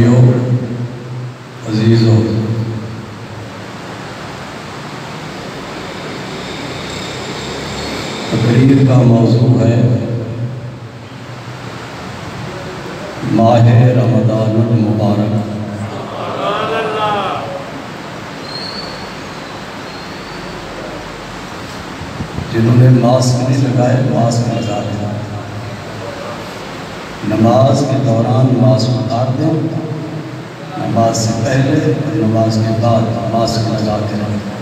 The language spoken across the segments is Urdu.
بھائیوں، عزیزوں، تقریر کا موضوع ہے ماہ رمضان المبارک۔ جنہوں نے ماسک نہیں لگائے ماسک لگا دیں، نماز کے دوران ماسک اتار دیں، نماز سے پہلے اور نماز کے بعد ماسک لگا کے رکھیں۔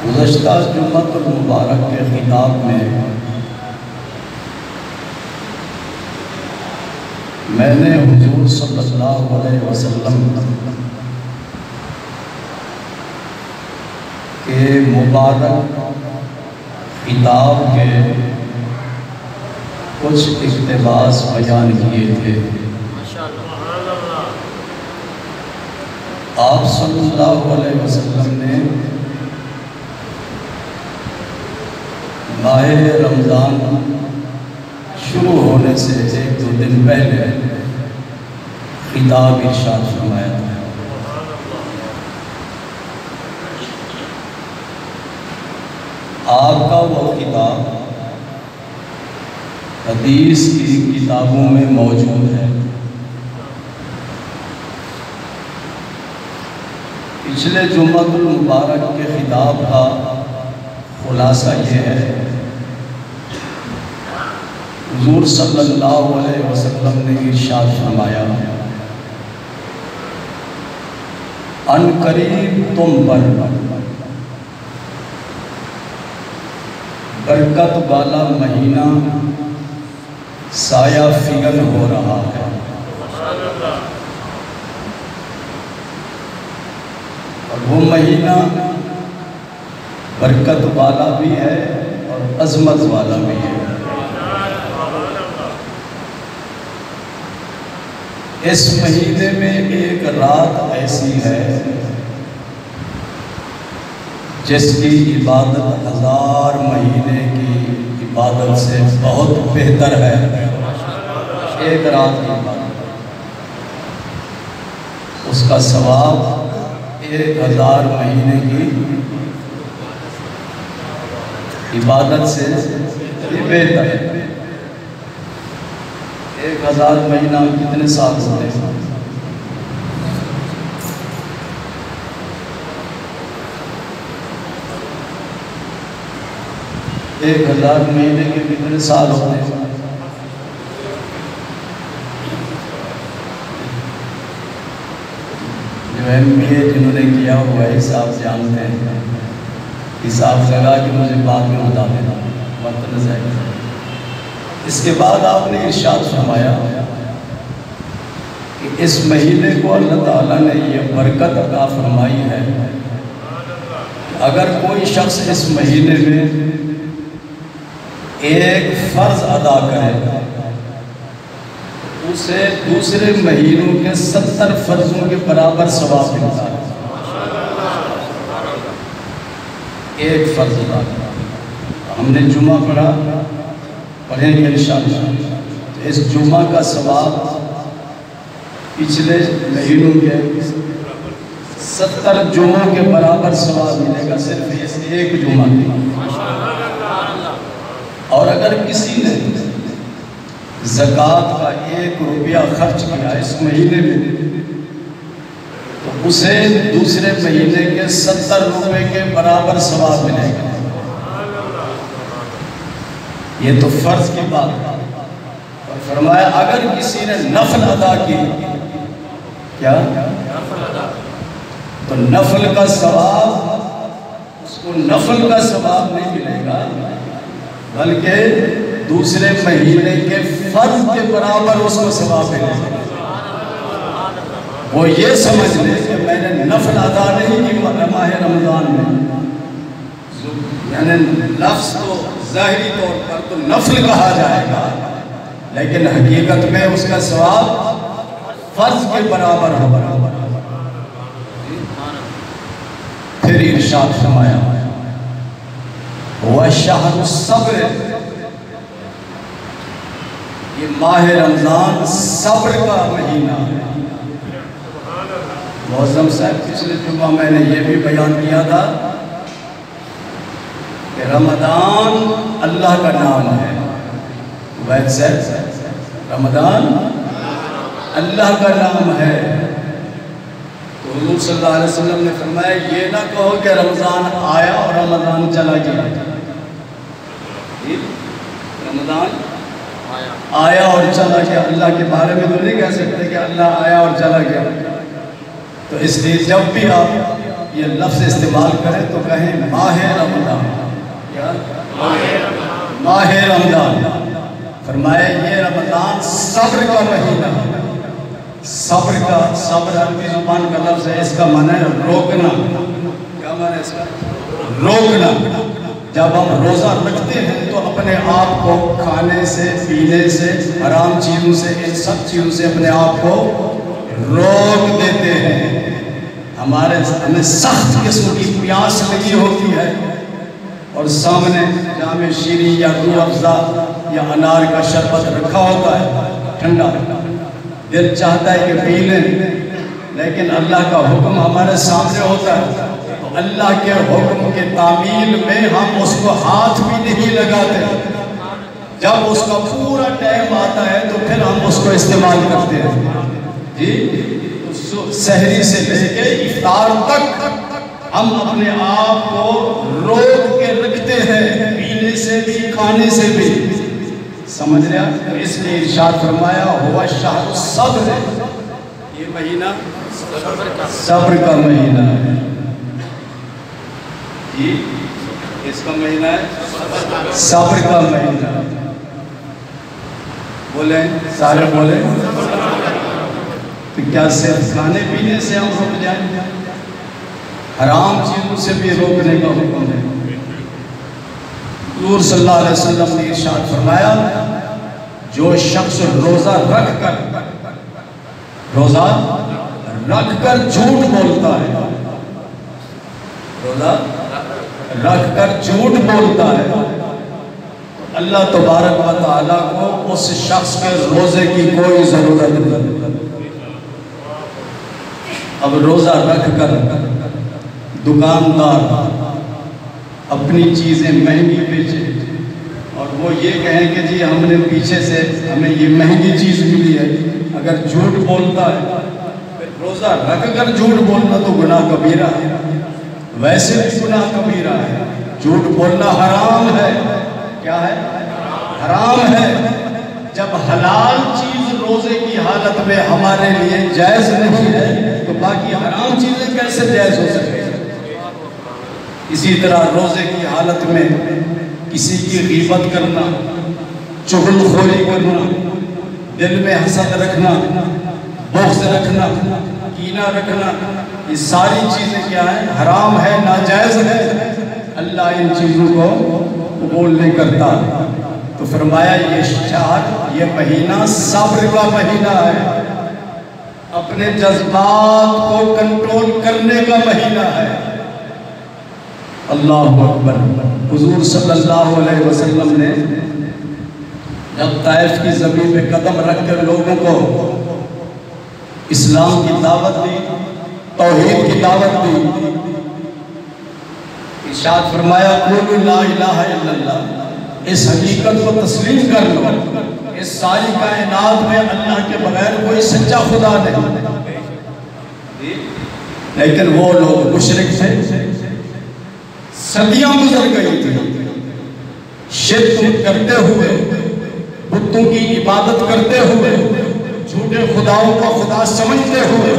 گزشتہ جمعۃ المبارک کے خطاب میں نے حضور صلی اللہ علیہ وسلم کے مبارک خطاب کے کچھ اقتباس بیان کیے تھے۔ آپ صلی اللہ علیہ وسلم نے ماہ رمضان شروع ہونے سے ایک دو دن پہلے خطاب ارشاد فرمایا تھا۔ آپ کا وہ خطاب حدیث کی کتابوں میں موجود ہے۔ پچھلے جمعۃ المبارک کے خطاب کا خلاصہ یہ ہے، حضور صلی اللہ علیہ وسلم نے ارشاد فرمایا، ان قریب تم پر برکت والا مہینہ سایہ فگن ہو رہا ہے۔ اور وہ مہینہ برکت والا بھی ہے اور عظمت والا بھی ہے۔ اس مہینے میں ایک رات ایسی ہے جس کی عبادت 1000 مہینے کی عبادت سے بہت بہتر ہے۔ ایک رات کی عبادت، اس کا ثواب 1000 مہینے کی عبادت سے بہتر ہے۔ 1000 مہینہ کتنے سال ہوتے ہیں؟ 1000 مہینے کے کتنے سال ہوتے ہیں؟ جو MBA جنہوں نے کیا ہوا ہے حساب جانتے ہیں، حساب لگا کہ مجھے بعد میں بتا دینا وقت نہ ضائع۔ اس کے بعد آپ نے ارشاد فرمایا کہ اس مہینے کو اللہ تعالیٰ نے یہ برکت عطا فرمائی ہے کہ اگر کوئی شخص اس مہینے میں ایک فرض ادا کرے اسے دوسرے مہینوں کے 70 فرضوں کے برابر ثواب ملتا ہے۔ ایک فرض ادا کرا، ہم نے جمعہ پڑھیں گے انشاءاللہ۔ اس جمعہ کا ثواب پچھلے مہینوں کے 70 جمعوں کے برابر ثواب ملے گا صرف اس ایک جمعہ کی۔ اور اگر کسی نے زکوٰۃ کا 1 روپیہ خرچ کیا اس مہینے میں تو اسے دوسرے مہینے کے 70 روپے کے برابر ثواب ملے گا۔ یہ تو فرض کی بات ہے۔ اور فرمایا اگر کسی نے نفل ادا کی، کیا؟ تو نفل کا ثواب، اس کو نفل کا ثواب نہیں ملے گا بلکہ دوسرے مہینے کے فرض کے برابر اس کو ثواب ملے گا۔ وہ یہ سمجھ لے کہ میں نے نفل ادا نہیں کی ماہ رمضان میں، یعنی لفظ تو ظاہری طور پر تو نفل کہا جائے گا لیکن حقیقت میں اس کا ثواب فرض کے برابر ہو۔ پھر ارشاد فرمایا وشہر الصبر، یہ ماہ رمضان صبر کا مہینہ ہے۔ معظم صاحب پچھلے جمعہ میں نے یہ بھی بیان کیا تھا کہ رمضان اللہ کا نام ہے۔ وید صاحب رمضان اللہ کا نام ہے۔ تو حضور صلی اللہ علیہ وسلم نے فرمایا یہ نہ کہو کہ رمضان آیا اور رمضان چلا گیا۔ رمضان آیا اور چلا گیا، اللہ کے بارے میں تو نہیں کہہ سکتے کہ اللہ آیا اور چلا گیا۔ تو اس لیے جب بھی آپ یہ لفظ استعمال کریں تو کہیں ماہ رمضان، کیا ماہ رمضان۔ فرمایا یہ رمضان صبر کا مہینہ، صبر کا، صبر عربی زبان کا لفظ ہے، اس کا معنی ہے روکنا۔ کیا معنی ہے اس کا؟ روکنا۔ جب ہم روزہ رکھتے ہیں تو اپنے آپ کو کھانے سے، پینے سے، حرام چیزوں سے، ان سب چیزوں سے اپنے آپ کو روک دیتے ہیں۔ ہمیں سخت قسم کی پیاس لگی ہوتی ہے اور سامنے جام شیریں یا روح افزا یا انار کا شربت رکھا ہوتا ہے ٹھنڈا، دل چاہتا ہے کہ پی لیں، لیکن اللہ کا حکم ہمارے سامنے ہوتا ہے تو اللہ کے حکم کے تعمیل میں ہم اس کو ہاتھ بھی نہیں لگاتے۔ جب اس کا پورا ٹائم آتا ہے تو پھر ہم اس کو استعمال کرتے ہیں۔ جی سحری سے لے کے افطار تک ہم اپنے آپ کو روک کے رکھتے ہیں، پینے سے بھی، کھانے سے بھی۔ سمجھ رہے ہیں؟ تو اس لیے ارشاد فرمایا ہوا شہر الصبر، یہ مہینہ صبر کا مہینہ ہے۔ جی اس کا مہینہ ہے صبر کا مہینہ۔ بولیں سارے بولیں۔ تو کیا صرف کھانے پینے سے ہم رک جائیں؟ حرام چیزوں سے بھی روکنے کا حکم ہے۔ حضور صلی اللہ علیہ وسلم نے ارشاد فرمایا جو شخص روزہ رکھ کر جھوٹ بولتا ہے، روزہ رکھ کر جھوٹ بولتا ہے، اللہ تبارک و تعالیٰ کو اس شخص کے روزے کی کوئی ضرورت نہیں۔ اب روزہ رکھ کر دکاندار اپنی چیزیں مہنگی بیچے اور وہ یہ کہیں کہ جی ہم نے پیچھے سے ہمیں یہ مہنگی چیز ملی ہے، اگر جھوٹ بولتا ہے، روزہ رکھ کر جھوٹ بولنا تو گناہ کبیرہ ہے، ویسے بھی گناہ کبیرہ ہے۔ جھوٹ بولنا حرام ہے۔ کیا ہے؟ حرام ہے۔ جب حلال چیز روزے کی حالت میں ہمارے لیے جائز نہیں ہے تو باقی حرام چیزیں کیسے جائز ہو سکتے ہیں؟ اسی طرح روزے کی حالت میں کسی کی غیبت کرنا، چغل خوری کرنا، دل میں حسد رکھنا، بغض رکھنا، کینہ رکھنا، یہ ساری چیزیں کیا ہیں؟ حرام ہے، ناجائز ہے۔ اللہ ان چیزوں کو قبول نہیں کرتا۔ تو فرمایا یہ شہر، یہ مہینہ صبر کا مہینہ ہے، اپنے جذبات کو کنٹرول کرنے کا مہینہ ہے۔ اللہ اکبر۔ حضور صلی اللہ علیہ وسلم نے جب طائف کی زمین پہ قدم رکھ کر لوگوں کو اسلام کی دعوت دی، توحید کی دعوت دی، ارشاد فرمایا قولوا لا الہ الا اللہ، اس حقیقت کو تسلیم کر لو، اس ساری کائنات میں اللہ کے بغیر کوئی سچا خدا نہیں۔ لیکن وہ لوگ مشرک تھے، صدیاں گزر گئی تھی، شرک کرتے ہوئے، بتوں کی عبادت کرتے ہوئے، جھوٹے خداؤں کو خدا سمجھتے ہوئے،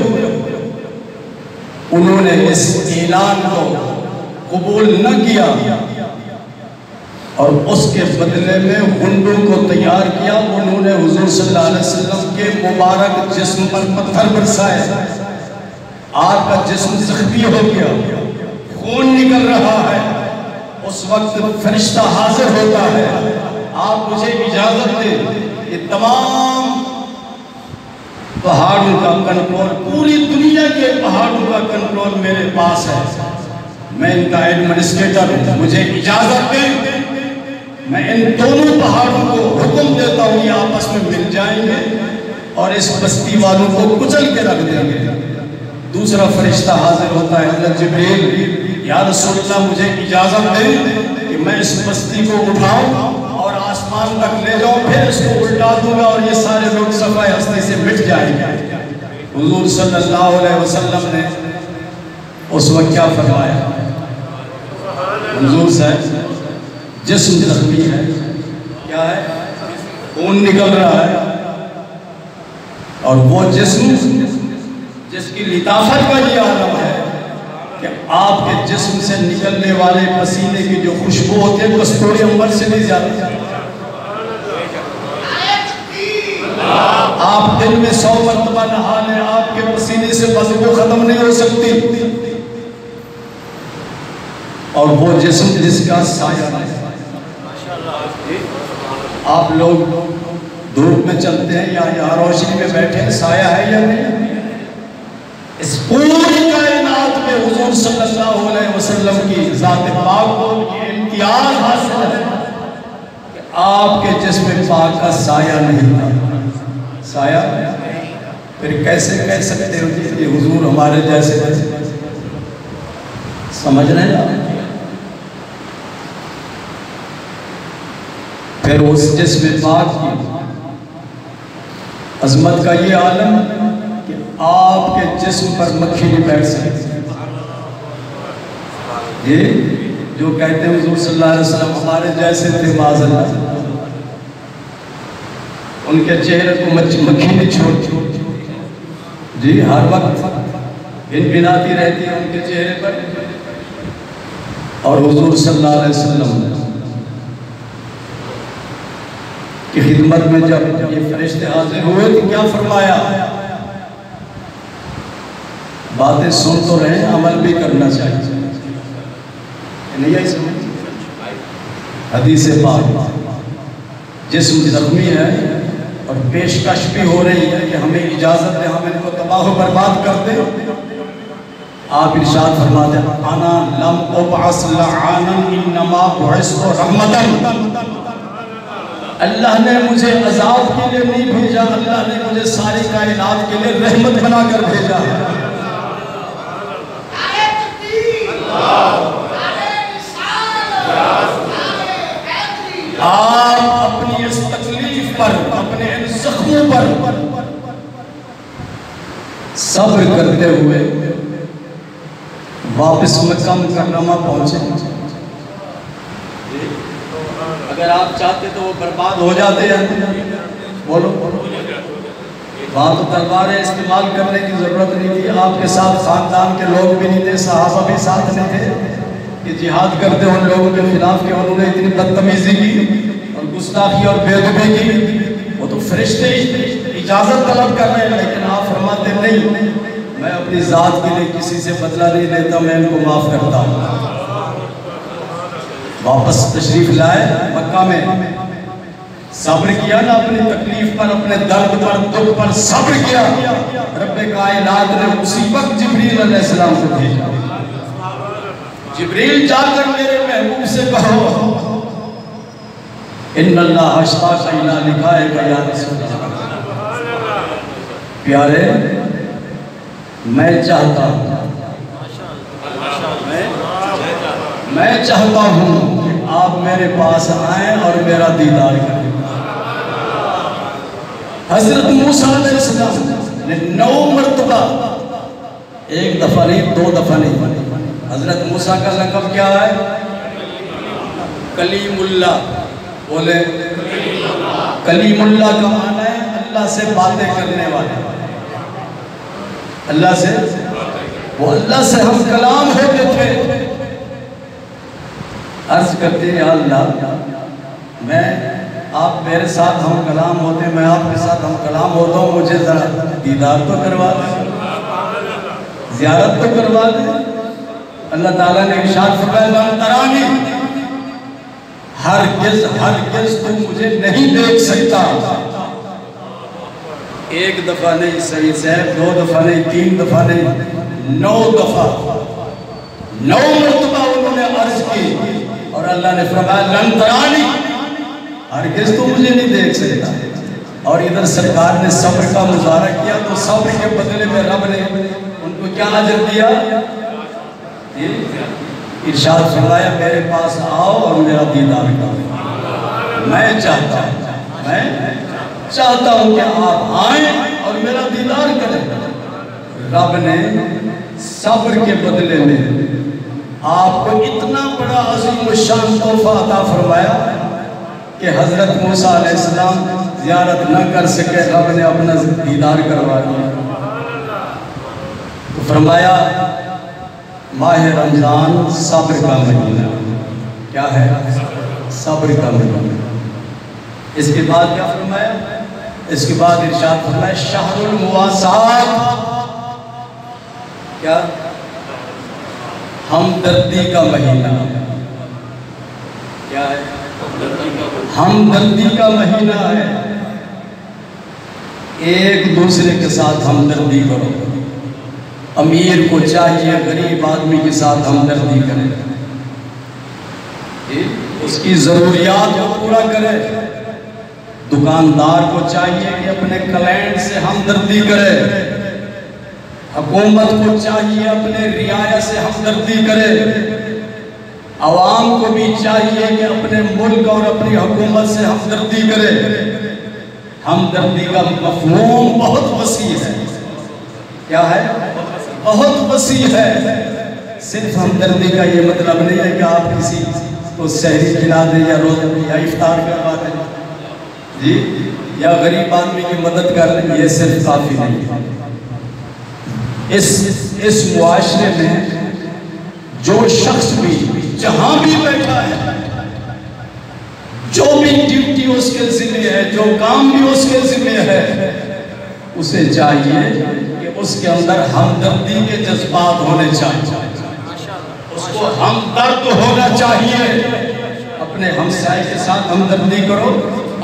انہوں نے اس اعلان کو قبول نہ کیا اور اس کے بدلے میں ہنڈوں کو تیار کیا۔ انہوں نے حضور صلی اللہ علیہ وسلم کے مبارک جسم پر پتھر برسائے، آپ کا جسم زخمی ہو گیا، خون نکل رہا ہے۔ اس وقت فرشتہ حاضر ہوتا ہے، آپ مجھے اجازت دیں، یہ تمام پہاڑوں کا کنٹرول، پوری دنیا کے پہاڑوں کا کنٹرول میرے پاس ہے، میں ان کا ایڈمنسٹریٹر ہوں، مجھے اجازت دیں، میں ان دونوں پہاڑوں کو حکم دیتا ہوں یہ آپس میں مل جائیں گے اور اس بستی والوں کو کچل کے رکھ دیں گے۔ دوسرا فرشتہ حاضر ہوتا ہے، حضرت جبریل، یا رسول اللہ مجھے اجازت دیں کہ میں اس بستی کو اٹھاؤں اور آسمان تک لے جاؤں، پھر اس کو الٹا دوں گا اور یہ سارے لوگ صفحہ ہستی سے مٹ جائیں گے۔ حضور صلی اللہ علیہ وسلم نے اس وقت کیا فرمایا؟ حضور صاحب جسم زخمی ہے، کیا ہے؟ خون نکل رہا ہے، اور وہ جسم جس کی لطافت کا یہ عالم ہے کہ آپ کے جسم سے نکلنے والے پسینے کی جو خوشبو ہوتی ہے کستوری عنبر سے بھی زیادہ، آپ دن میں 100 مرتبہ نہا لیں، آپ کے پسینے سے بدبو ختم نہیں ہو سکتی، اور وہ جسم جس کا سایہ ہے۔ آپ لوگ دھوپ میں چلتے ہیں یا یہاں روشنی میں بیٹھے ہیں، سایہ ہے یا نہیں؟ اس پوری کائنات میں حضور صلی اللہ علیہ وسلم کی ذات پاک کو یہ امتیاز حاصل ہے کہ آپ کے جسم پاک کا سایہ نہیں تھا۔ سایہ پھر کیسے کہہ سکتے ہو کہ یہ حضور ہمارے جیسے سمجھ رہے ہیں؟ پھر اس جسم پاک کی عظمت کا یہ عالم کہ آپ کے جسم پر مکھی نہیں بیٹھ سکتی۔ یہ جو کہتے ہیں حضور صلی اللہ علیہ وسلم ہمارے جیسے تھے معاذ اللہ، ان کے چہرے کو مکھی نہیں چھوڑتی، جی ہر وقت بناتی رہتی ہے ان کے چہرے پر۔ اور حضور صلی اللہ علیہ وسلم کی خدمت میں جب یہ فرشتے حاضر ہوئے تو کیا فرمایا؟ باتیں سن تو رہے ہیں، عمل بھی کرنا چاہیے، نہیں آئی سمجھ؟ حدیث پاک جسم زخمی ہے اور پیشکش بھی ہو رہی ہے کہ ہمیں اجازت ہے، ہم ان کو تباہ و برباد کر دیں۔ آپ ارشاد فرماتے ہیں انا لم ابعث لعانا انما بعثت رحمتا، اللہ نے مجھے عذاب کے لیے نہیں بھیجا، اللہ نے مجھے ساری کائنات کے لیے رحمت بنا کر بھیجا ہے۔ آپ اپنی اس تکلیف پر، اپنے ان زخموں پر صبر کرتے ہوئے واپس مکہ مکرمہ پہنچے۔ اگر آپ چاہتے تو وہ برباد ہو جاتے ہیں، بولو وہاں تو تلواریں استعمال کرنے کی ضرورت نہیں تھی، آپ کے ساتھ خاندان کے لوگ بھی نہیں تھے، صحابہ بھی ساتھ نہیں تھے کہ جہاد کرتے ان لوگوں کے خلاف کہ انہوں نے اتنی بدتمیزی کی اور گستاخی اور بے ادبی کی۔ وہ تو فرشتے اجازت طلب کر رہے ہیں، لیکن آپ فرماتے نہیں، میں اپنی ذات کے لیے کسی سے بدلہ نہیں لیتا، میں ان کو معاف کرتا ہوں۔ واپس تشریف لائے مکہ میں، صبر کیا نا اپنی تکلیف پر، اپنے درد پر، دکھ پر صبر کیا۔ رب کائنات نے اسی وقت جبریل علیہ السلام کو بھیجا۔ جبریل جا کر میرے محبوب سے کہو ان اللہ اشتاق الی لقائک یا رسول اللہ، پیارے میں چاہتا ہوں، میں چاہتا ہوں کہ آپ میرے پاس آئیں اور میرا دیدار کریں۔ حضرت موسیٰ علیہ السلام نے 9 مرتبہ، ایک دفعہ نہیں 2 دفعہ نہیں، حضرت موسیٰ کا لقب کیا ہے؟ کلیم اللہ، بولے کلیم اللہ کا معنی ہے اللہ سے باتیں کرنے والے، اللہ سے، وہ اللہ سے ہم کلام ہوتے تھے۔ عرض کرتے ہیں یا اللہ میں آپ میرے ساتھ ہم کلام ہوتے ہیں، میں آپ کے ساتھ ہم کلام ہوتا ہوں، مجھے ذرا دیدار تو کروا دیں، زیارت تو کروا دیں۔ اللہ تعالیٰ نے ارشاد فرمایا لن ترانی، ہرگز تو مجھے نہیں دیکھ سکتا۔ ایک دفعہ نہیں صحیح صاحب، 2 دفعہ نہیں، 3 دفعہ نہیں، 9 دفعہ، 9 مرتبہ عرض کی اور اللہ نے فرمایا لن ترانی، ہرگز تو مجھے نہیں دیکھ سکتا. اور ادھر سرکار نے صبر کا مظاہرہ کیا تو صبر کے بدلے میں رب نے ان کو کیا اجر دیا؟ ارشاد فرمایا میرے پاس آؤ اور میرا دیدار کرو. میں چاہتا ہوں کہ آپ آئیں اور میرا دیدار کریں. رب نے صبر کے بدلے میں آپ کو اتنا بڑا عظیم الشان تحفہ عطا فرمایا کہ حضرت موسیٰ علیہ السلام زیارت نہ کر سکے، رب نے اپنا دیدار کروا دیا. فرمایا ماہ رمضان صبر کا مہینہ. کیا ہے؟ صبر کا مہینہ. اس کے بعد کیا فرمایا؟ اس کے بعد ارشاد فرمایا شہر المواسات. کیا؟ ہمدردی کا مہینہ. کیا ہے؟ ہمدردی کا مہینہ ہے. ایک دوسرے کے ساتھ ہمدردی کرو. امیر کو چاہیے غریب آدمی کے ساتھ ہمدردی کرے، اس کی ضروریات کو پورا کرے. دکاندار کو چاہیے کہ اپنے کلائنٹ سے ہمدردی کرے. حکومت کو چاہیے اپنے رعایا سے ہمدردی کرے. عوام کو بھی چاہیے کہ اپنے ملک اور اپنی حکومت سے ہمدردی کرے. ہمدردی کا مفہوم بہت وسیع ہے. کیا ہے؟ بہت وسیع ہے. صرف ہمدردی کا یہ مطلب نہیں ہے کہ آپ کسی کو سحری کھلا دیں یا روزہ یا افطار کروا دیں جی، یا غریب آدمی کی مدد کر لیں. یہ صرف کافی نہیں ہے. اس معاشرے میں جو شخص بھی جہاں بھی بیٹھا ہے، جو بھی ڈیوٹی اس کے ذمہ ہے، جو کام بھی اس کے ذمہ ہے، اسے چاہیے کہ اس کے اندر ہمدردی کے جذبات ہونے چاہیے. اس کو ہمدرد ہونا چاہیے. اپنے ہمسائے کے ساتھ ہمدردی کرو،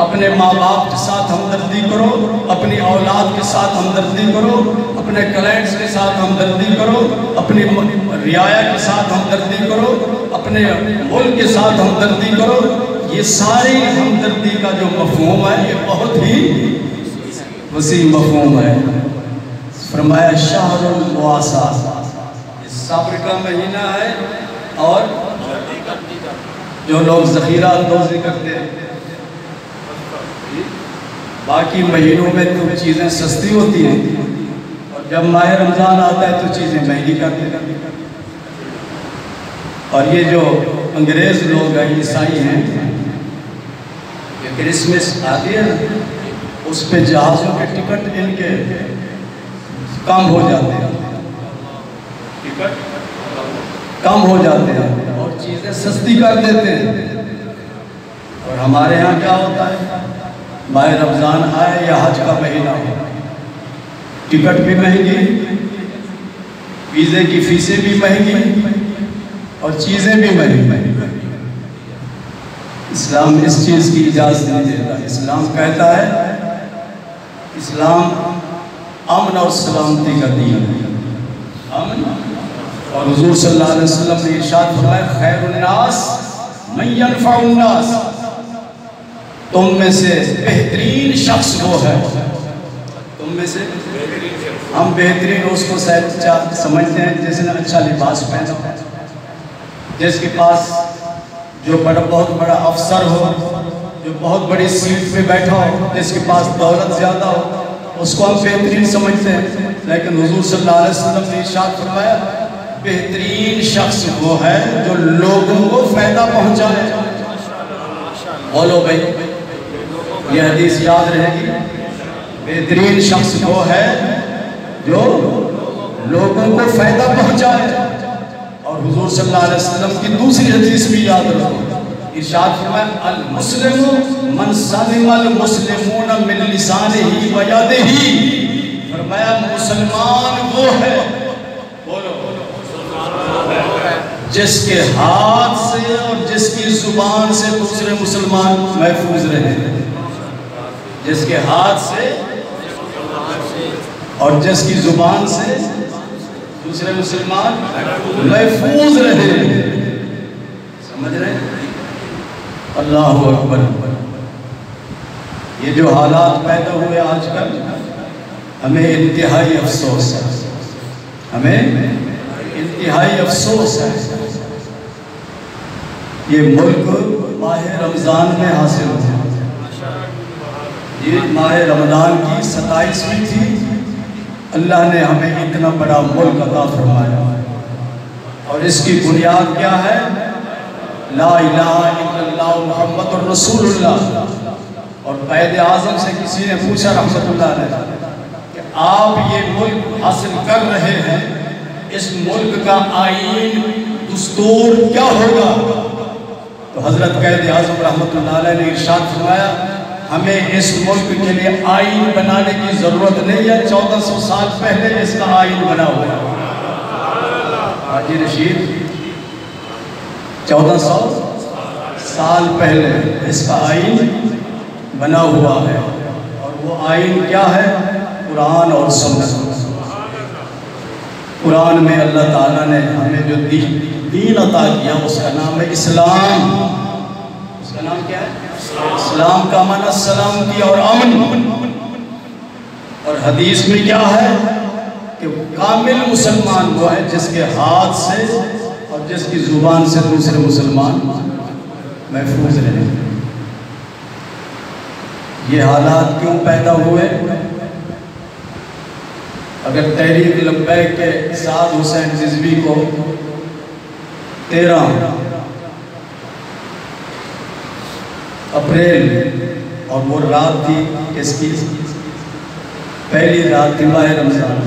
اپنے ماں باپ کے ساتھ ہمدردی کرو، اپنی اولاد کے ساتھ ہمدردی کرو، اپنے کلائنٹس کے ساتھ ہمدردی کرو، اپنی رعایا کے ساتھ ہمدردی کرو، اپنے ملک کے ساتھ ہمدردی کرو. یہ ساری ہمدردی کا جو مفہوم ہے یہ بہت ہی وسیع مفہوم ہے. فرمایا شہر المواسات، صبر کا مہینہ ہے. اور جو لوگ ذخیرہ اندوزی کرتے ہیں، باقی مہینوں میں تو چیزیں سستی ہوتی ہیں اور جب ماہ رمضان آتا ہے تو چیزیں مہنگی کرتے ہیں. اور یہ جو انگریز لوگ ہیں، عیسائی ہیں، یہ کرسمس آتی ہے نا، اس پہ جہازوں کے ٹکٹ ان کے کم ہو جاتے ہیں. ٹکٹ کم ہو جاتے ہیں اور چیزیں سستی کر دیتے ہیں. اور ہمارے ہاں کیا ہوتا ہے؟ ماہ رمضان آئے یا حج کا مہینہ ہو، ٹکٹ بھی مہنگی، ویزے کی فیسیں بھی مہنگی اور چیزیں بھی مہنگی. اسلام اس چیز کی اجازت نہیں دیتا. اسلام کہتا ہے اسلام امن اور سلامتی کا دین ہے. امن. اور حضور صلی اللہ علیہ وسلم نے ارشاد فرمایا خیر الناس من ينفع الناس. تم میں سے بہترین شخص وہ ہے. تم میں سے ہم بہترین اس کو سمجھتے ہیں جس نے اچھا لباس پہنا ہو، جس کے پاس جو بہت بڑا افسر ہو، جو بہت بڑی سیٹ پہ بیٹھا ہو، جس کے پاس دولت زیادہ ہو، اس کو ہم بہترین سمجھتے ہیں. لیکن حضور صلی اللہ علیہ وسلم نے ارشاد فرمایا بہترین شخص وہ ہے جو لوگوں کو فائدہ پہنچائے. بولو بھائی، یہ حدیث یاد رہے گی. بہترین شخص وہ ہے جو لوگوں کو فائدہ پہنچائے. اور حضور صلی اللہ علیہ وسلم کی دوسری حدیث بھی یاد رکھو. ارشاد فرمایا المسلم من سلم المسلمون من لسانہ و یدہ. فرمایا مسلمان وہ ہے، بولو، جس کے ہاتھ سے اور جس کی زبان سے دوسرے مسلمان محفوظ رہے. جس کے ہاتھ سے اور جس کی زبان سے دوسرے مسلمان محفوظ رہے. سمجھ رہے ہیں؟ اللہ اکبر. یہ جو حالات پیدا ہوئے آج کل، ہمیں انتہائی افسوس ہے، ہمیں انتہائی افسوس ہے. یہ ملک ماہ رمضان میں حاصل ہوا. یہ ماہ رمضان کی 27ویں تھی. اللہ نے ہمیں اتنا بڑا ملک عطا فرمایا، اور اس کی بنیاد کیا ہے؟ لا الہ الا اللہ محمد الرسول اللہ. اور قائد اعظم سے کسی نے پوچھا رحمت اللہ علیہ کہ آپ یہ ملک حاصل کر رہے ہیں، اس ملک کا آئین دستور کیا ہوگا؟ تو حضرت قائد اعظم رحمت اللہ علیہ نے ارشاد فرمایا ہمیں اس ملک کے لیے آئین بنانے کی ضرورت نہیں ہے، 1400 سال پہلے اس کا آئین بنا ہوا ہے. حاجی رشید 1400 سال پہلے اس کا آئین بنا ہوا ہے، اور وہ آئین کیا ہے؟ قرآن اور سنت. قرآن میں اللہ تعالیٰ نے ہمیں جو دین عطا کیا اس کا نام ہے اسلام. اس کا نام کیا ہے؟ اسلام کا معنی سلامتی اور امن. اور حدیث میں کیا ہے کہ کامل مسلمان وہ ہے جس کے ہاتھ سے اور جس کی زبان سے دوسرے مسلمان محفوظ رہے. یہ حالات کیوں پیدا ہوئے؟ اگر تحریک لبیک کے سعد حسین رضوی کو 13 اپریل اور وہ رات تھی کس کی؟ پہلی رات تھی ماہ رمضان.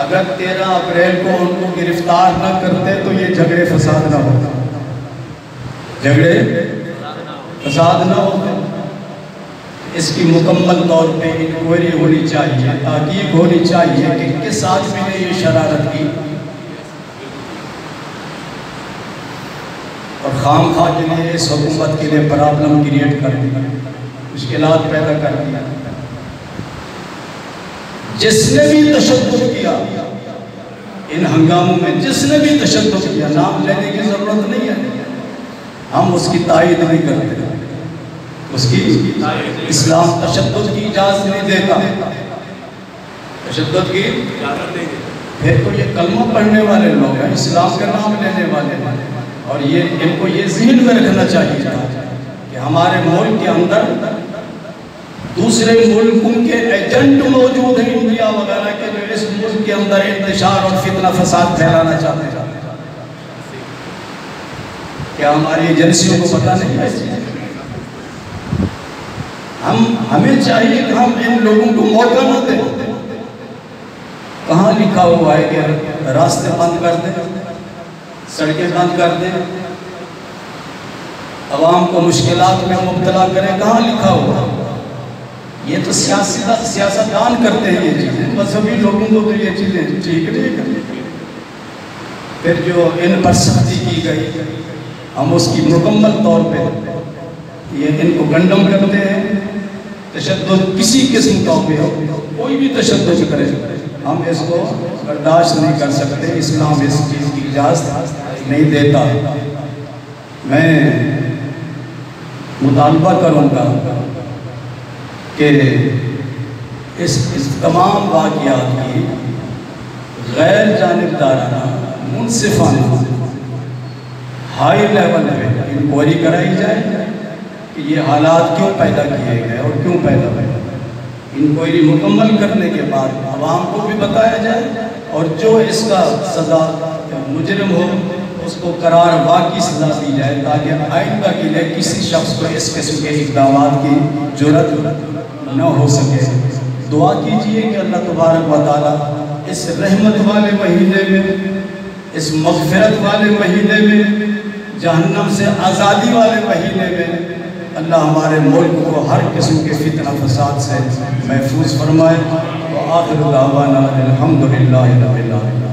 اگر 13 اپریل کو ان کو گرفتار نہ کرتے تو یہ جھگڑے فساد نہ ہوتے. جھگڑے فساد نہ ہوتے. اس کی مکمل طور پہ انکوائری ہونی چاہیے، تحقیق ہونی چاہیے کہ کس آدمی نے یہ شرارت کی، اور خام خواہ کے لیے اس حکومت کے لیے پرابلم کریٹ کر دیا، مشکلات پیدا کر دیا. جس نے بھی تشدد کیا ان ہنگاموں میں، جس نے بھی تشدد کیا، نام لینے کی ضرورت نہیں ہے، ہم اس کی تائید نہیں کرتے. اس کی اسلام تشدد کی اجازت نہیں دیتا. تشدد کی پھر تو یہ کلمہ پڑھنے والے لوگ ہیں، اسلام کا نام لینے والے ہیں، اور یہ ان کو یہ ذہن میں رکھنا چاہیے کہ ہمارے ملک کے اندر دوسرے ملکوں کے ایجنٹ موجود ہیں انڈیا وغیرہ کے، جو اس ملک کے اندر انتشار اور فتنہ فساد پھیلانا چاہتے ہیں. کیا ہماری ایجنسیوں کو پتہ نہیں ہے؟ ہمیں چاہیے کہ ہم ان لوگوں کو موقع نہ دیں. کہاں لکھا ہوا ہے کہ راستے بند کر دیں، سڑکیں بند کر دیں، عوام کو مشکلات میں مبتلا کریں؟ کہاں لکھا ہوا؟ یہ تو سیاستدان کرتے ہیں یہ چیزیں. مذہبی لوگوں کو تو یہ چیزیں ٹھیک نہیں کرتے. پھر جو ان پر سختی کی گئی ہم اس کی مکمل طور پہ یہ ان کو کنڈم کرتے ہیں. تشدد کسی قسم کا ہو، کوئی بھی تشدد کرے ہم اس کو برداشت نہیں کر سکتے. اسلام اس چیز کی اجازت نہیں دیتا. میں مطالبہ کروں گا کہ اس تمام واقعات کی غیر جانبدارانہ، منصفانہ، ہائی لیول پہ انکوائری کرائی جائے کہ یہ حالات کیوں پیدا کیے گئے اور کیوں پیدا ہوئے. انکوائری مکمل کرنے کے بعد عوام کو بھی بتایا جائے، اور جو اس کا سزا مجرم ہو اس کو قرار واقعی سزا دی جائے، تاکہ آئندہ کے لیے کسی شخص کو اس قسم کے اقدامات کی جرأت نہ ہو سکے. دعا کیجئے کہ اللہ تبارک و تعالیٰ اس رحمت والے مہینے میں، اس مغفرت والے مہینے میں، جہنم سے آزادی والے مہینے میں اللہ ہمارے ملک کو ہر قسم کے فتنہ فساد سے محفوظ فرمائے. وآخر دعوانا الحمدللہ رب العالمین.